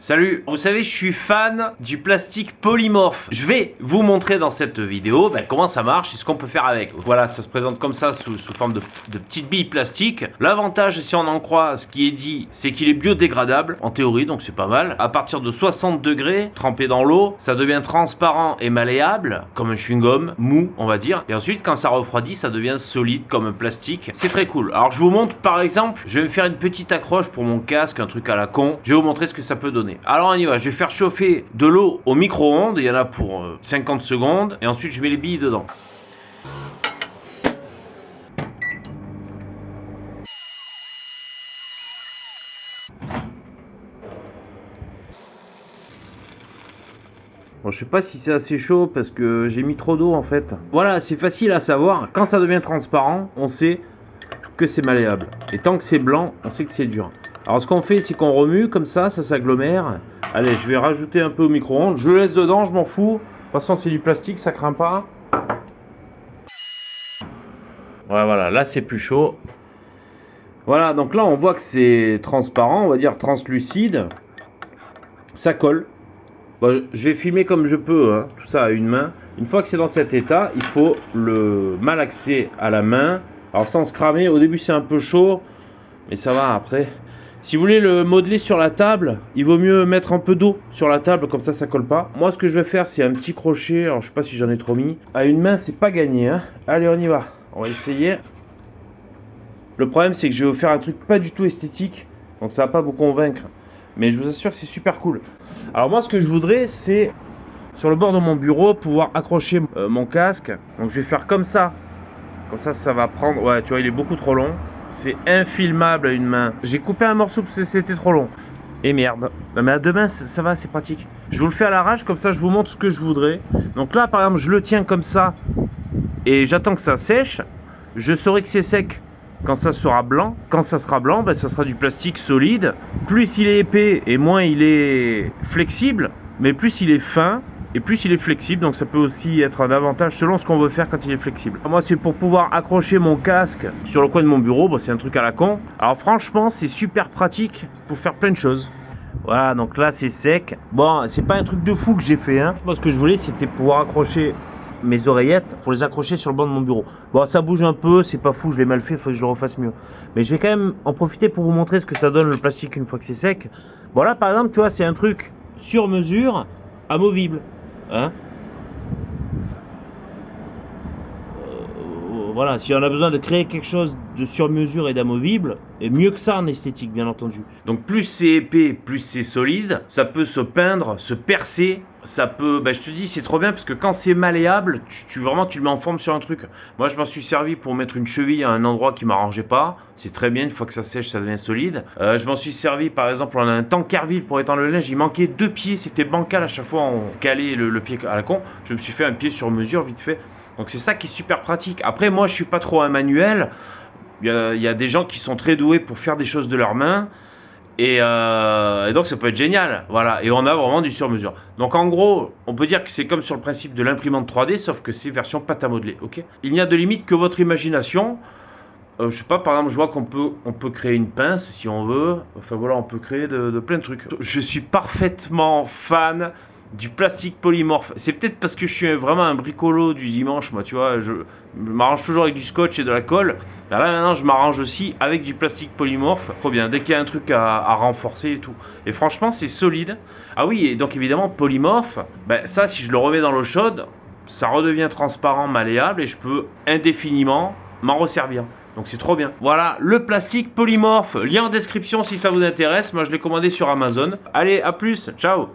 Salut, vous savez, je suis fan du plastique polymorphe. Je vais vous montrer dans cette vidéo comment ça marche et ce qu'on peut faire avec. Voilà, ça se présente comme ça sous forme de petites billes plastiques. L'avantage, si on en croit ce qui est dit, c'est qu'il est biodégradable en théorie, donc c'est pas mal. À partir de 60 degrés, trempé dans l'eau, ça devient transparent et malléable, comme un chewing-gum, mou on va dire. Et ensuite, quand ça refroidit, ça devient solide comme un plastique. C'est très cool. Alors je vous montre par exemple, je vais me faire une petite accroche pour mon casque, un truc à la con. Je vais vous montrer ce que ça peut donner. Alors on y va, je vais faire chauffer de l'eau au micro-ondes, il y en a pour 50 secondes, et ensuite je mets les billes dedans. Bon, je sais pas si c'est assez chaud parce que j'ai mis trop d'eau en fait. Voilà, c'est facile à savoir, quand ça devient transparent, on sait que c'est malléable. Et tant que c'est blanc, on sait que c'est dur. Alors ce qu'on fait, c'est qu'on remue comme ça s'agglomère. Allez, je vais rajouter un peu au micro-ondes. Je le laisse dedans, je m'en fous. De toute façon, c'est du plastique, ça craint pas. Ouais, voilà, là c'est plus chaud. Voilà, donc là on voit que c'est transparent, on va dire translucide. Ça colle. Bon, je vais filmer comme je peux, hein, tout ça à une main. Une fois que c'est dans cet état, il faut le malaxer à la main. Alors sans se cramer, au début c'est un peu chaud, mais ça va après. Si vous voulez le modeler sur la table, il vaut mieux mettre un peu d'eau sur la table, comme ça colle pas. Moi ce que je vais faire, c'est un petit crochet, alors je sais pas si j'en ai trop mis. À une main, c'est pas gagné, hein. Allez, on y va, on va essayer. Le problème, c'est que je vais vous faire un truc pas du tout esthétique, donc ça va pas vous convaincre. Mais je vous assure que c'est super cool. Alors moi ce que je voudrais, c'est sur le bord de mon bureau, pouvoir accrocher mon casque. Donc je vais faire comme ça. Comme ça va prendre... Ouais, tu vois, il est beaucoup trop long. C'est infilmable à une main. J'ai coupé un morceau parce que c'était trop long. Et merde. Non, mais à deux mains, ça va, c'est pratique. Je vous le fais à l'arrache, comme ça je vous montre ce que je voudrais. Donc là, par exemple, je le tiens comme ça. Et j'attends que ça sèche. Je saurai que c'est sec quand ça sera blanc. Quand ça sera blanc, ça sera du plastique solide. Plus il est épais et moins il est flexible. Mais plus il est fin et plus il est flexible, donc ça peut aussi être un avantage selon ce qu'on veut faire quand il est flexible. Moi, c'est pour pouvoir accrocher mon casque sur le coin de mon bureau. Bon, c'est un truc à la con. Alors franchement, c'est super pratique pour faire plein de choses. Voilà, donc là c'est sec. Bon, c'est pas un truc de fou que j'ai fait, hein. Moi, ce que je voulais, c'était pouvoir accrocher mes oreillettes pour les accrocher sur le banc de mon bureau. Bon, ça bouge un peu, c'est pas fou, je l'ai mal fait, il faut que je le refasse mieux. Mais je vais quand même en profiter pour vous montrer ce que ça donne le plastique une fois que c'est sec. Bon, là par exemple, tu vois, c'est un truc sur mesure, amovible. Hein, voilà, si on a besoin de créer quelque chose de sur mesure et d'amovible, et mieux que ça en esthétique, bien entendu. Donc plus c'est épais, plus c'est solide, ça peut se peindre, se percer, ça peut, je te dis, c'est trop bien parce que quand c'est malléable, vraiment tu le mets en forme sur un truc. Moi je m'en suis servi pour mettre une cheville à un endroit qui m'arrangeait pas, c'est très bien, une fois que ça sèche ça devient solide. Je m'en suis servi par exemple, on a un Tankerville pour étendre le linge, il manquait 2 pieds, c'était bancal à chaque fois, on calait le pied à la con, je me suis fait un pied sur mesure vite fait. Donc c'est ça qui est super pratique. Après moi je suis pas trop un manuel, il y a des gens qui sont très doués pour faire des choses de leurs mains. Et donc ça peut être génial, voilà, et on a vraiment du sur-mesure. Donc en gros, on peut dire que c'est comme sur le principe de l'imprimante 3D, sauf que c'est version pâte à modeler, ok. Il n'y a de limite que votre imagination. Je sais pas, par exemple, je vois qu'on peut créer une pince si on veut. Enfin voilà, on peut créer de plein de trucs. Je suis parfaitement fan du plastique polymorphe. C'est peut-être parce que je suis vraiment un bricolo du dimanche, moi, tu vois. Je m'arrange toujours avec du scotch et de la colle. Et là, maintenant, je m'arrange aussi avec du plastique polymorphe. Trop bien, dès qu'il y a un truc à renforcer et tout. Et franchement, c'est solide. Ah oui, et donc évidemment, polymorphe, ça, si je le remets dans l'eau chaude, ça redevient transparent, malléable, et je peux indéfiniment m'en resservir. Donc c'est trop bien. Voilà, le plastique polymorphe. Lien en description si ça vous intéresse. Moi, je l'ai commandé sur Amazon. Allez, à plus. Ciao.